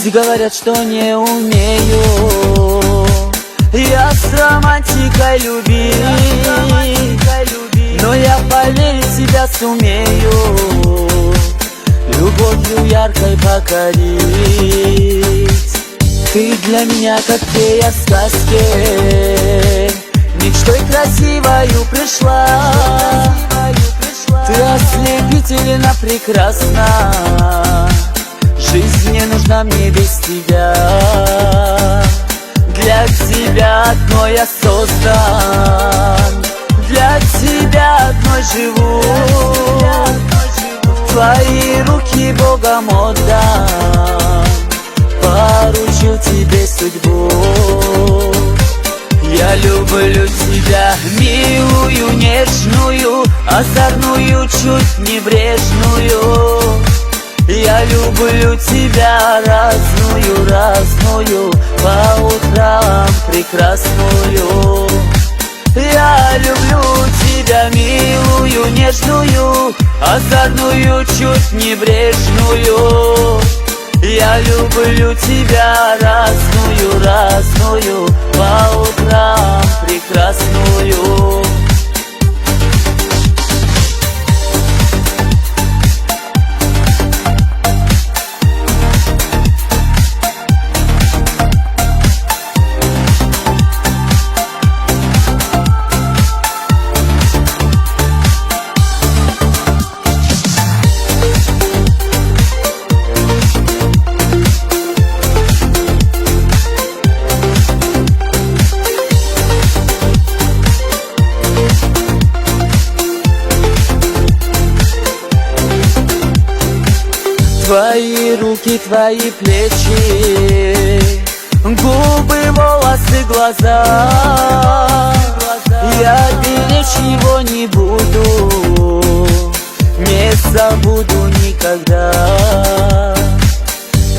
Пусть говорят, что не умею я с романтикой любить, но я поверить себя сумею, любовью яркой покорить. Ты для меня как фея в сказке, мечтой красивою пришла. Ты ослепительно прекрасна, жизнь не нужна мне без тебя. Для тебя одной я создан, для тебя одной живу. В твои руки Богом отдам, поручу тебе судьбу. Я люблю тебя, милую, нежную, озорную, чуть небрежную. Я люблю тебя, разную, разную, по утрам прекрасную. Я люблю тебя, милую, нежную, озорную, чуть небрежную. Я люблю тебя, разную, разную, по утрам прекрасную. Твои руки, твои плечи, губы, волосы, глаза. Я беречь его не буду, не забуду никогда.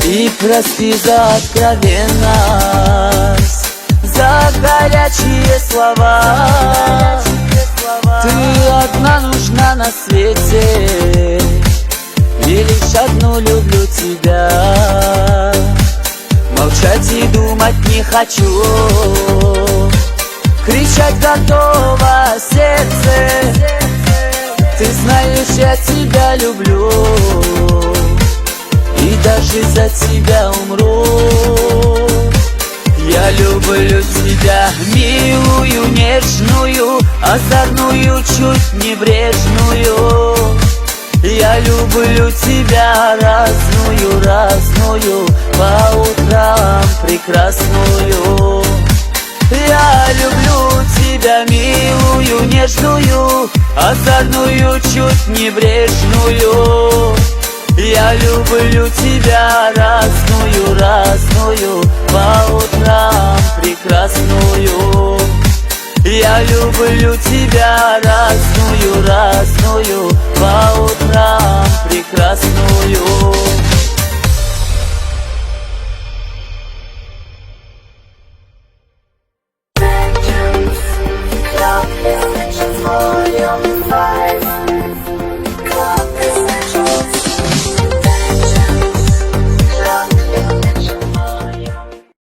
И прости за откровенность, за горячие слова. Ты одна нужна на свете, и лишь одну люблю тебя. Молчать и думать не хочу, кричать готово сердце. Ты знаешь, я тебя люблю, и даже за тебя умру. Я люблю тебя, милую, нежную, озорную, чуть небрежную. Я люблю тебя, разную, разную, по утрам прекрасную. Я люблю тебя, милую, нежную, озорную, чуть небрежную. Я люблю тебя, разную, разную, по утрам прекрасную. Я люблю тебя, разную, разную, по утрам